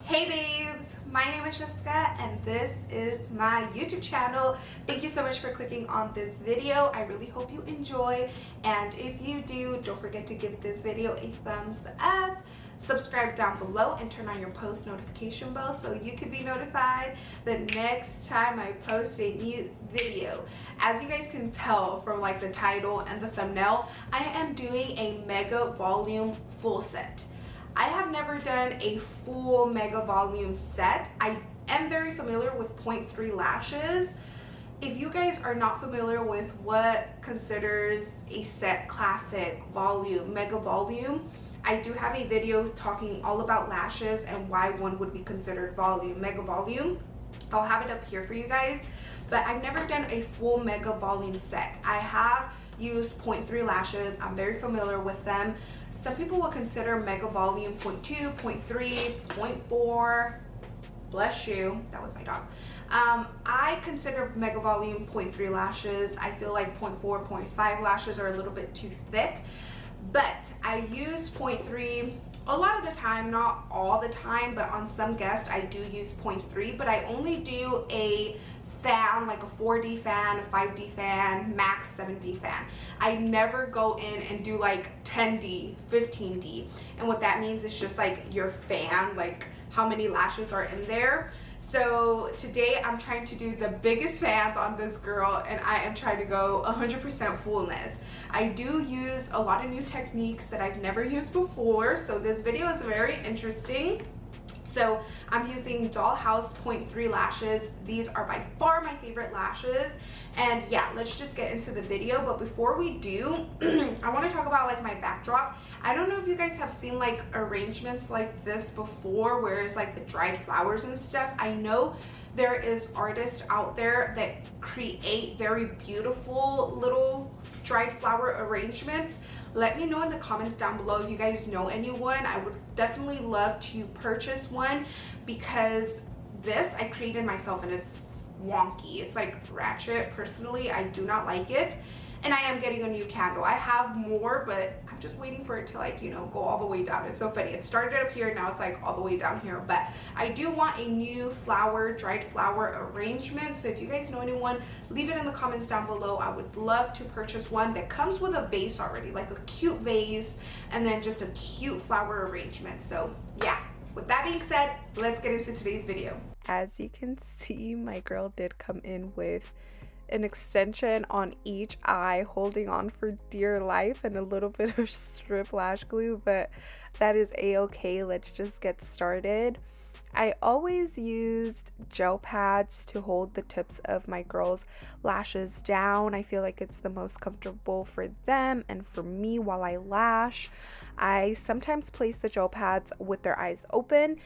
Hey babes, my name is Jessica and this is my YouTube channel. Thank you so much for clicking on this video. I really hope you enjoy, and if you do, don't forget to give this video a thumbs up, subscribe down below, and turn on your post notification bell so you can be notified the next time I post a new video. As you guys can tell from like the title and the thumbnail, I am doing a mega volume full set. I have never done a full mega volume set. I am very familiar with 0.3 lashes. If you guys are not familiar with what considers a set, classic, volume, mega volume, I do have a video talking all about lashes and why one would be considered volume, mega volume. I'll have it up here for you guys, but I've never done a full mega volume set. I have used 0.3 lashes. I'm very familiar with them. Some people will consider mega volume 0.2, 0.3, 0.4, bless you, that was my dog. I consider mega volume 0.3 lashes. I feel like 0.4, 0.5 lashes are a little bit too thick, but I use 0.3 a lot of the time, not all the time, but on some guests I do use 0.3, but I only do a fan, like a 4D fan, a 5D fan, max 7D fan. I never go in and do like 10D, 15D. And what that means is just like your fan, like how many lashes are in there. So today I'm trying to do the biggest fans on this girl, and I am trying to go 100% fullness. I do use a lot of new techniques that I've never used before, so this video is very interesting. So I'm using Dollhouse 0.3 lashes. These are by far my favorite lashes. And yeah, let's just get into the video. But before we do, I want to talk about like my backdrop. I don't know if you guys have seen like arrangements like this before, where it's like the dried flowers and stuff. I know there is artists out there that create very beautiful little dried flower arrangements. Let me know in the comments down below if you guys know anyone. I would definitely love to purchase one, because this I created myself and it's wonky. It's like ratchet. Personally, I do not like it. And I am getting a new candle. I have more, but I'm just waiting for it to like, you know, go all the way down. It's so funny. It started up here, now it's like all the way down here. But I do want a new flower, dried flower arrangement. So if you guys know anyone, leave it in the comments down below. I would love to purchase one that comes with a vase already, like a cute vase, and then just a cute flower arrangement. So yeah, with that being said, let's get into today's video. As you can see, my girl did come in with an extension on each eye, holding on for dear life, and a little bit of strip lash glue, but that is a-okay. Let's just get started. I always used gel pads to hold the tips of my girls' lashes down. I feel like it's the most comfortable for them and for me while I lash. I sometimes place the gel pads with their eyes open,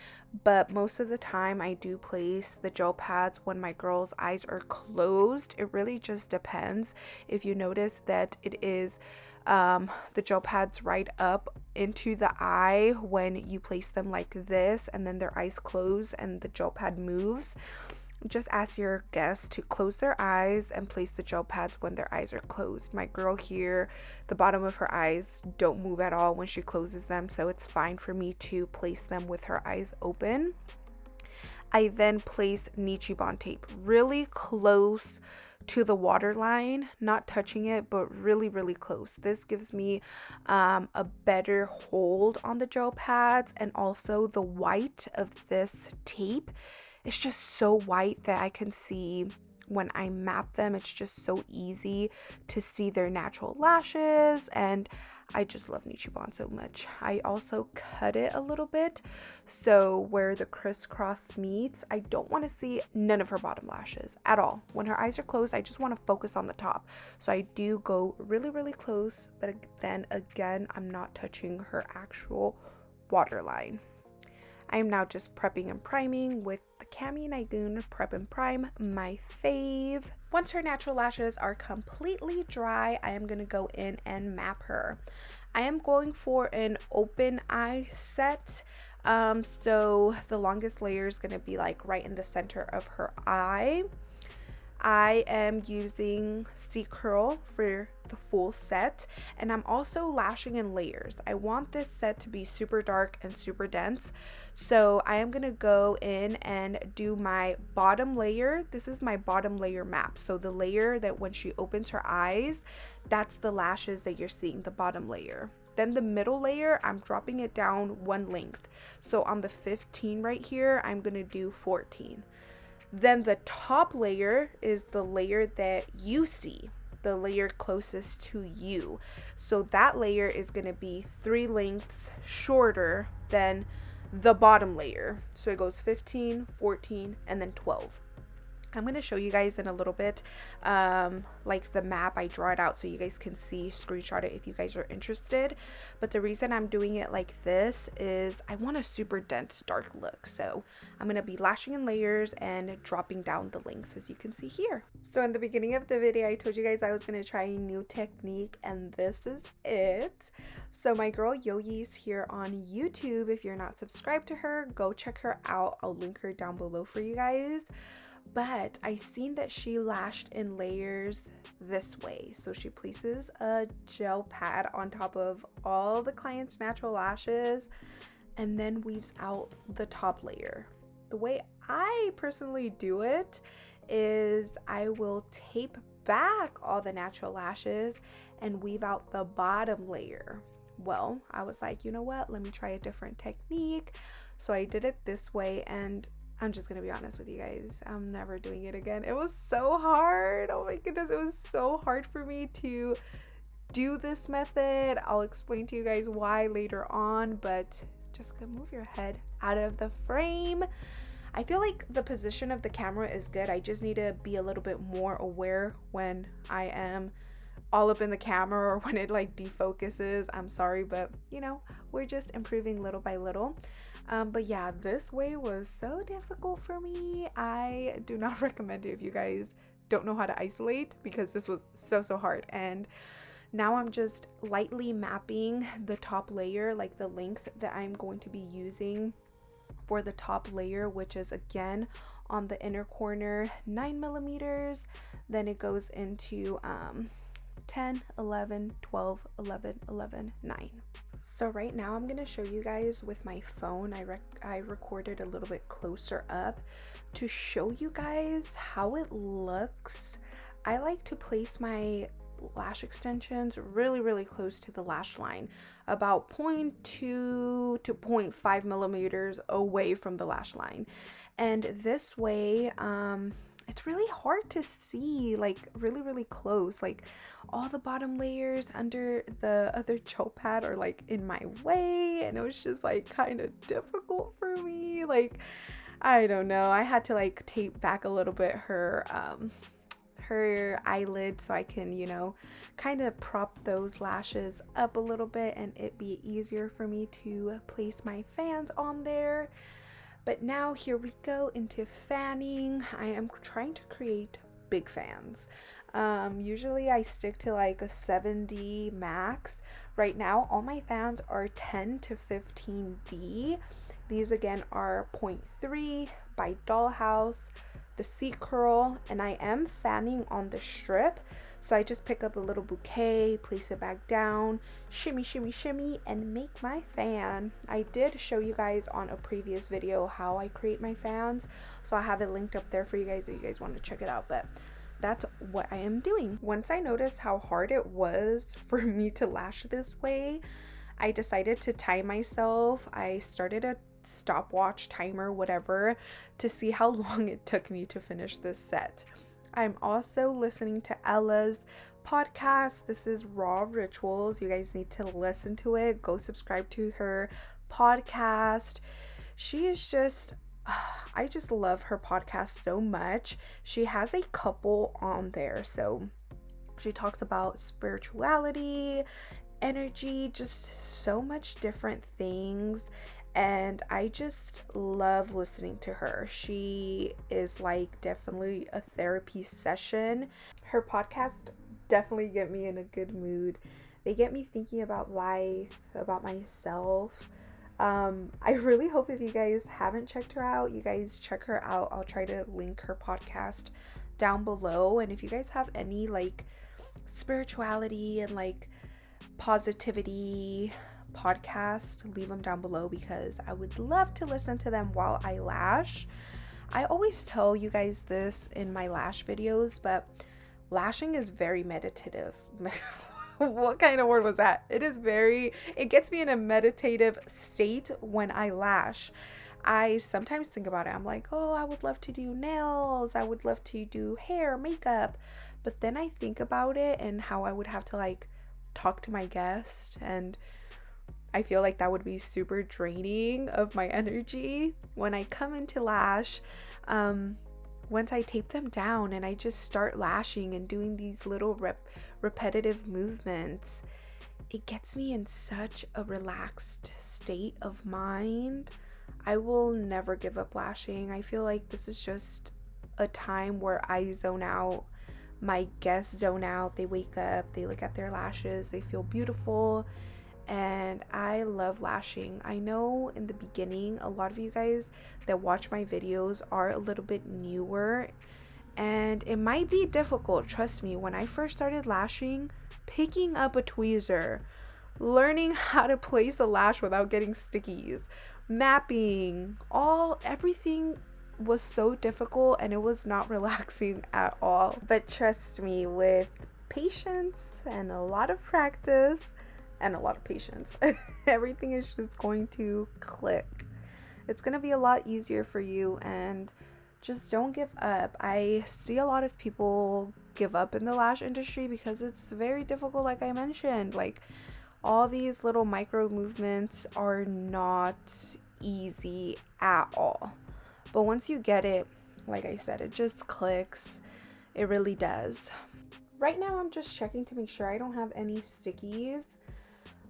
but most of the time I do place the gel pads when my girls' eyes are closed. It really just depends. If you notice that it is the gel pads right up into the eye when you place them like this, and then their eyes close and the gel pad moves, just ask your guests to close their eyes and place the gel pads when their eyes are closed. My girl here, the bottom of her eyes don't move at all when she closes them, so it's fine for me to place them with her eyes open. I then place 𝑽𝑰𝑫𝑬𝑃 tape really close to the waterline, not touching it, but really close. This gives me a better hold on the gel pads, and also the white of this tape is just so white that I can see when I map them. It's just so easy to see their natural lashes, and I just love 𝑽𝑰𝑫𝑬𝑃 so much. I also cut it a little bit, so where the crisscross meets, I don't want to see none of her bottom lashes at all. When her eyes are closed, I just want to focus on the top. So I do go really close, but then again, I'm not touching her actual waterline. I am now just prepping and priming with the Cami Nigoon Prep and Prime, my fave. Once her natural lashes are completely dry, I am going to go in and map her. I am going for an open eye set. So the longest layer is going to be like right in the center of her eye. I am using 𝒀𝑗 for the full set, and I'm also lashing in layers. I want this set to be super dark and super dense, so I am going to go in and do my bottom layer. This is my bottom layer map, so the layer that when she opens her eyes, that's the lashes that you're seeing, the bottom layer. Then the middle layer, I'm dropping it down one length. So on the 15 right here, I'm going to do 14. Then the top layer is the layer that you see, the layer closest to you. So that layer is going to be 3 lengths shorter than the bottom layer. So it goes 15, 14, and then 12. I'm going to show you guys in a little bit, like the map. I draw it out so you guys can see, screenshot it if you guys are interested. But the reason I'm doing it like this is I want a super dense dark look. So I'm going to be lashing in layers and dropping down the lengths, as you can see here. So in the beginning of the video, I told you guys I was going to try a new technique, and this is it. So my girl Yoyis here on YouTube, if you're not subscribed to her, go check her out. I'll link her down below for you guys. But I seen that she lashed in layers this way. So she places a gel pad on top of all the client's natural lashes and then weaves out the top layer. The way I personally do it is I will tape back all the natural lashes and weave out the bottom layer. Well, I was like, you know what? Let me try a different technique. So I did it this way, and I'm just gonna be honest with you guys, I'm never doing it again. It was so hard. Oh my goodness, it was so hard for me to do this method. I'll explain to you guys why later on, but just gonna move your head out of the frame. I feel like the position of the camera is good. I just need to be a little bit more aware when I am all up in the camera or when it like defocuses. I'm sorry, but you know, we're just improving little by little. But yeah, this way was so difficult for me. I do not recommend it if you guys don't know how to isolate, because this was so hard. And now I'm just lightly mapping the top layer, like the length that I'm going to be using for the top layer, which is again on the inner corner 9mm. Then it goes into 10, 11, 12, 11, 11, 9. So right now I'm going to show you guys with my phone. I recorded a little bit closer up to show you guys how it looks. I like to place my lash extensions really close to the lash line, about 0.2 to 0.5 millimeters away from the lash line. And this way, it's really hard to see, like really close. Like all the bottom layers under the other gel pad are like in my way, and it was just like kind of difficult for me. Like, I don't know, I had to like tape back a little bit her eyelid so I can, you know, kind of prop those lashes up a little bit and it be easier for me to place my fans on there. But now here we go into fanning. I am trying to create big fans. Usually I stick to like a 7D max. Right now all my fans are 10 to 15D. These again are 0.3 by Dollhouse, the 𝒀𝑗, and I am fanning on the strip. So I just pick up a little bouquet, place it back down, shimmy, and make my fan. I did show you guys on a previous video how I create my fans, so I have it linked up there for you guys if you guys want to check it out. But that's what I am doing. Once I noticed how hard it was for me to lash this way, I decided to time myself. I started a stopwatch timer, whatever, to see how long it took me to finish this set. I'm also listening to Ella's podcast. This is Raw Rituals. You guys need to listen to it. Go subscribe to her podcast. She is just, I just love her podcast so much. She has a couple on there. So she talks about spirituality, energy, just so much different things. And I just love listening to her. She is like definitely a therapy session. Her podcasts definitely get me in a good mood. They get me thinking about life, about myself. I really hope if you guys haven't checked her out, you guys check her out. I'll try to link her podcast down below. And if you guys have any like spirituality and like positivity podcast, leave them down below, because I would love to listen to them while I lash. I always tell you guys this in my lash videos, but lashing is very meditative. What kind of word was that? It gets me in a meditative state when I lash. I sometimes think about it. I'm like, oh, I would love to do nails. I would love to do hair, makeup. But then I think about it and how I would have to like talk to my guest, and I feel like that would be super draining of my energy. When I come into lash, once I tape them down and I just start lashing and doing these little repetitive movements, it gets me in such a relaxed state of mind. I will never give up lashing. I feel like this is just a time where I zone out. My guests zone out. They wake up, they look at their lashes, they feel beautiful, and I love lashing. I know in the beginning, a lot of you guys that watch my videos are a little bit newer, and it might be difficult. Trust me, when I first started lashing, picking up a tweezer, learning how to place a lash without getting stickies, mapping, everything was so difficult, and it was not relaxing at all. But trust me, with patience and a lot of practice and a lot of patience, everything is just going to click. It's going to be a lot easier for you, and just don't give up. I see a lot of people give up in the lash industry because it's very difficult, like I mentioned. Like, all these little micro movements are not easy at all. But once you get it, like I said, it just clicks. It really does. Right now, I'm just checking to make sure I don't have any stickies.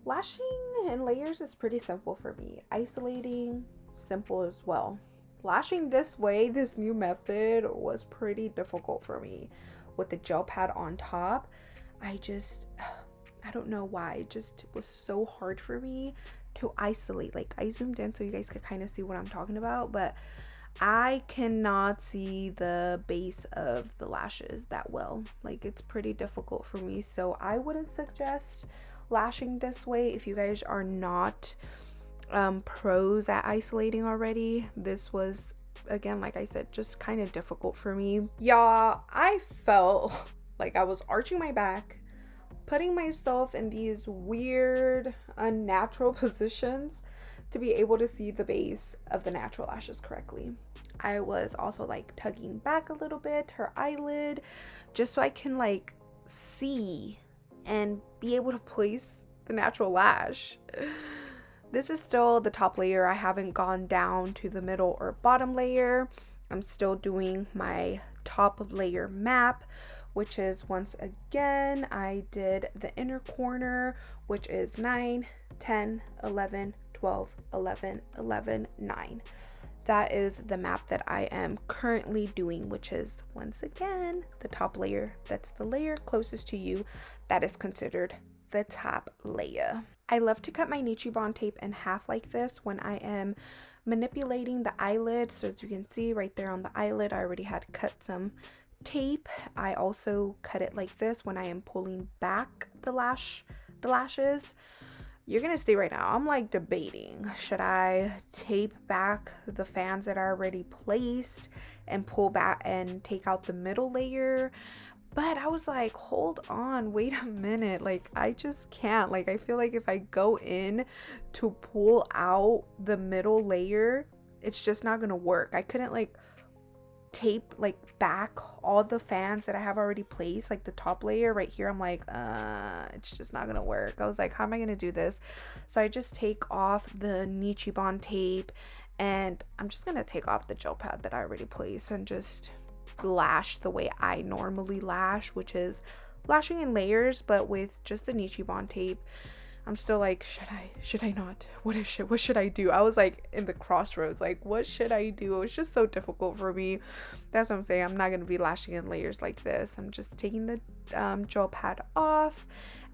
Lashing and layers is pretty simple for me. Isolating, simple as well. Lashing this way, this new method, was pretty difficult for me. With the gel pad on top, I don't know why. It just was so hard for me to isolate. Like, I zoomed in so you guys could kind of see what I'm talking about, but I cannot see the base of the lashes that well. Like, it's pretty difficult for me, so I wouldn't suggest lashing this way if you guys are not pros at isolating already. This was, again, like I said, just kind of difficult for me. Y'all, I felt like I was arching my back, putting myself in these weird, unnatural positions to be able to see the base of the natural lashes correctly. I was also like tugging back a little bit her eyelid, just so I can like see and be able to place the natural lash. This is still the top layer. I haven't gone down to the middle or bottom layer. I'm still doing my top layer map, which is, once again, I did the inner corner, which is 9, 10, 11, 12, 11, 11, 9. That is the map that I am currently doing, which is, once again, the top layer. That's the layer closest to you. That is considered the top layer. I love to cut my Nichibon tape in half like this when I am manipulating the eyelid. So as you can see right there on the eyelid, I already had cut some tape. I also cut it like this when I am pulling back the lashes. You're gonna see right now, I'm like debating, should I tape back the fans that are already placed and pull back and take out the middle layer? But I was like, hold on, wait a minute, like I just can't. Like, I feel like if I go in to pull out the middle layer, it's just not gonna work. I couldn't like tape like back all the fans that I have already placed, like the top layer right here. I'm like, it's just not gonna work. I was like, how am I gonna do this? So I just take off the Nichibon tape, and I'm just gonna take off the gel pad that I already placed and just lash the way I normally lash, which is lashing in layers, but with just the Nichibon tape. I'm still like, should I not? What should I do? I was like in the crossroads, like, what should I do? It was just so difficult for me. That's what I'm saying. I'm not going to be lashing in layers like this. I'm just taking the gel pad off,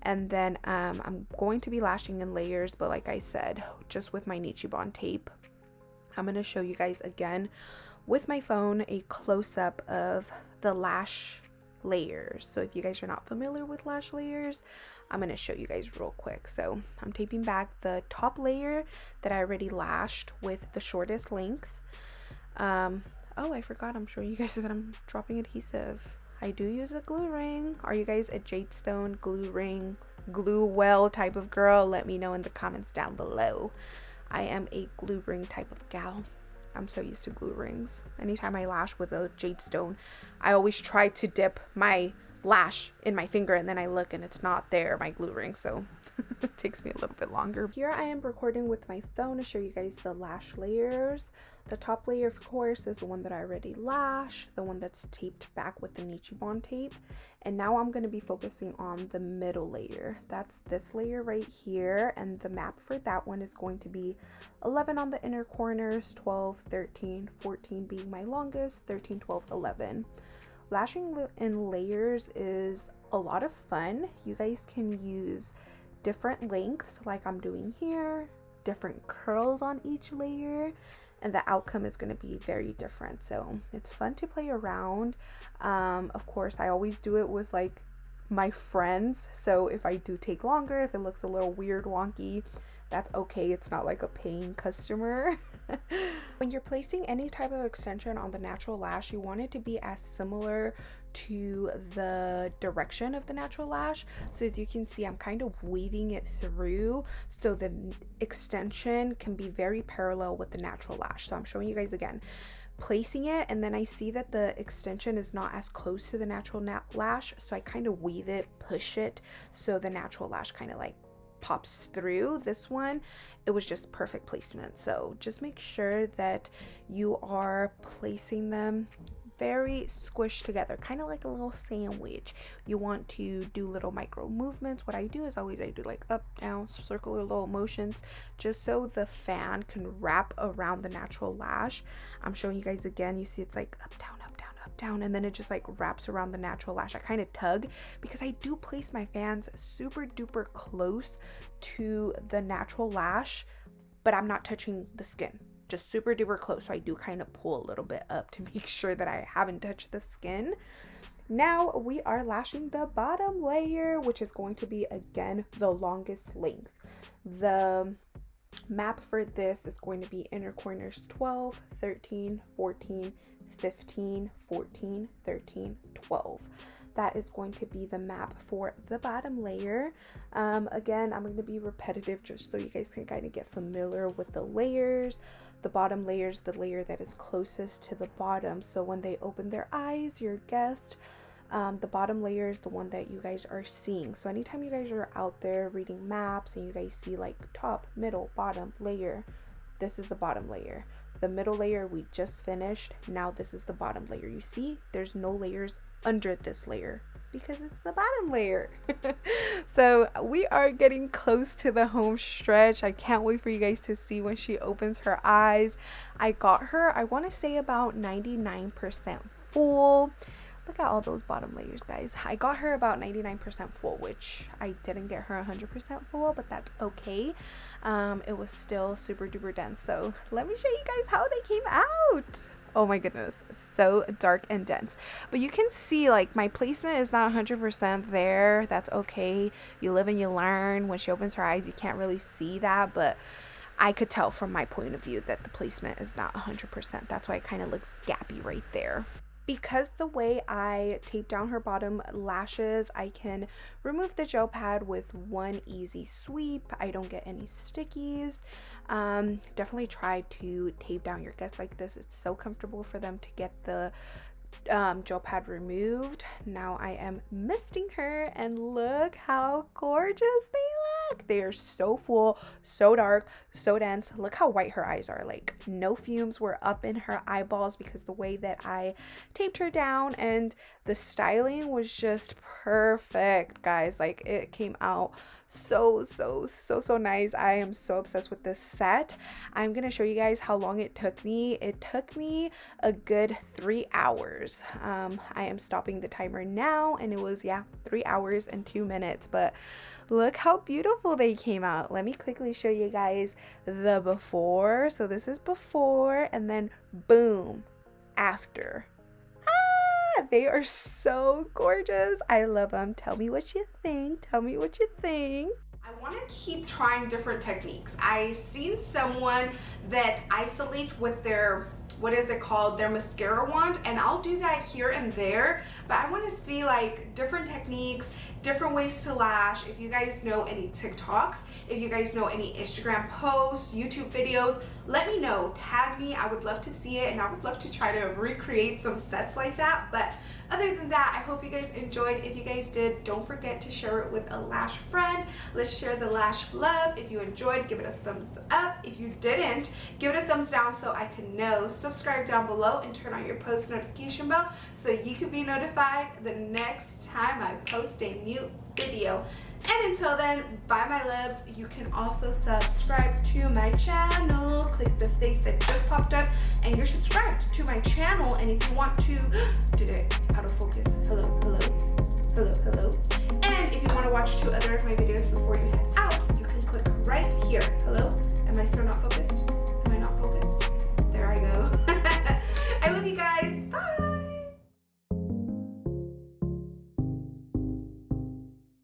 and then I'm going to be lashing in layers, but like I said, just with my Nichibon tape. I'm going to show you guys again with my phone a close-up of the lash layers. So if you guys are not familiar with lash layers, I'm going to show you guys real quick. So I'm taping back the top layer that I already lashed with the shortest length. Oh, I forgot, I'm showing you guys that I'm dropping adhesive. I do use a glue ring. Are you guys a jade stone, glue ring, glue well type of girl? Let me know in the comments down below. I am a glue ring type of gal. I'm so used to glue rings. Anytime I lash with a jade stone, I always try to dip my lash in my finger and then I look and it's not there, my glue ring, so it takes me a little bit longer. Here I am recording with my phone to show you guys the lash layers. The top layer, of course, is the one that I already lashed, the one that's taped back with the Nichibon tape. And now I'm going to be focusing on the middle layer. That's this layer right here, and the map for that one is going to be 11 on the inner corners, 12, 13, 14 being my longest, 13, 12, 11. Lashing in layers is a lot of fun. You guys can use different lengths like I'm doing here, different curls on each layer, and the outcome is going to be very different. So it's fun to play around. Of course, I always do it with like my friends, so if I do take longer, if it looks a little weird, wonky, that's okay. It's not like a paying customer. When you're placing any type of extension on the natural lash, you want it to be as similar to the direction of the natural lash. So as you can see, I'm kind of weaving it through so the extension can be very parallel with the natural lash. So I'm showing you guys again, placing it, and then I see that the extension is not as close to the natural lash, so I kind of weave it, push it, so the natural lash kind of like pops through. This one, it was just perfect placement. So just make sure that you are placing them very squished together, kind of like a little sandwich. You want to do little micro movements. What I do is always I do like up, down, circular little motions, just so the fan can wrap around the natural lash. I'm showing you guys again. You see it's like up, down, up, down, up, down, and then it just like wraps around the natural lash. I kind of tug because I do place my fans super duper close to the natural lash, but I'm not touching the skin, just super duper close. So I do kind of pull a little bit up to make sure that I haven't touched the skin. Now we are lashing the bottom layer, which is going to be again the longest length. The map for this is going to be inner corners 12, 13, 14, 15, 14, 13, 12. That is going to be the map for the bottom layer. Again, I'm going to be repetitive just so you guys can kind of get familiar with the layers. The bottom layer is the layer that is closest to the bottom. So when they open their eyes, your guest, the bottom layer is the one that you guys are seeing. So anytime you guys are out there reading maps and you guys see like top, middle, bottom layer, this is the bottom layer. The middle layer we just finished. Now this is the bottom layer. You see, there's no layers under this layer because it's the bottom layer. So we are getting close to the home stretch. I can't wait for you guys to see when she opens her eyes. I got her, I want to say about 99% full. Look at all those bottom layers, guys. I got her about 99% full, which I didn't get her 100% full, but that's okay. It was still super duper dense. So let me show you guys how they came out. Oh my goodness, it's so dark and dense. But you can see like my placement is not 100% there. That's okay. You live and you learn. When she opens her eyes, you can't really see that, but I could tell from my point of view that the placement is not 100%. That's why it kind of looks gappy right there. Because the way I tape down her bottom lashes, I can remove the gel pad with one easy sweep. I don't get any stickies. Definitely try to tape down your guests like this. It's so comfortable for them to get the gel pad removed. Now I am misting her, and look how gorgeous they look. They are so full, so dark, so dense. Look how white her eyes are. Like no fumes were up in her eyeballs because the way that I taped her down, and the styling was just perfect, guys. Like it came out so nice. I am so obsessed with this set. I'm gonna show you guys how long it took me. It took me a good 3 hours. I am stopping the timer now, and it was 3 hours and 2 minutes, but look how beautiful they came out. Let me quickly show you guys the before. So this is before, and then boom, after. Ah, they are so gorgeous. I love them. Tell me what you think. Tell me what you think. I want to keep trying different techniques. I've seen someone that isolates with their, what is it called, their mascara wand, and I'll do that here and there, but I want to see like different techniques, different ways to lash. If you guys know any TikToks, if you guys know any Instagram posts, YouTube videos, let me know, tag me. I would love to see it, and I would love to try to recreate some sets like that. But other than that, I hope you guys enjoyed. If you guys did, don't forget to share it with a lash friend. Let's share the lash love. If you enjoyed, give it a thumbs up. If you didn't, give it a thumbs down so I can know. Subscribe down below and turn on your post notification bell so you can be notified the next time I post a new video. And until then, bye my loves. You can also subscribe to my channel. Click the face that just popped up and you're subscribed to my channel. And if you want to, did it out of focus? Hello, hello, hello, hello. And if you want to watch 2 other of my videos before you head out, you can click right here. Hello, am I still not focused?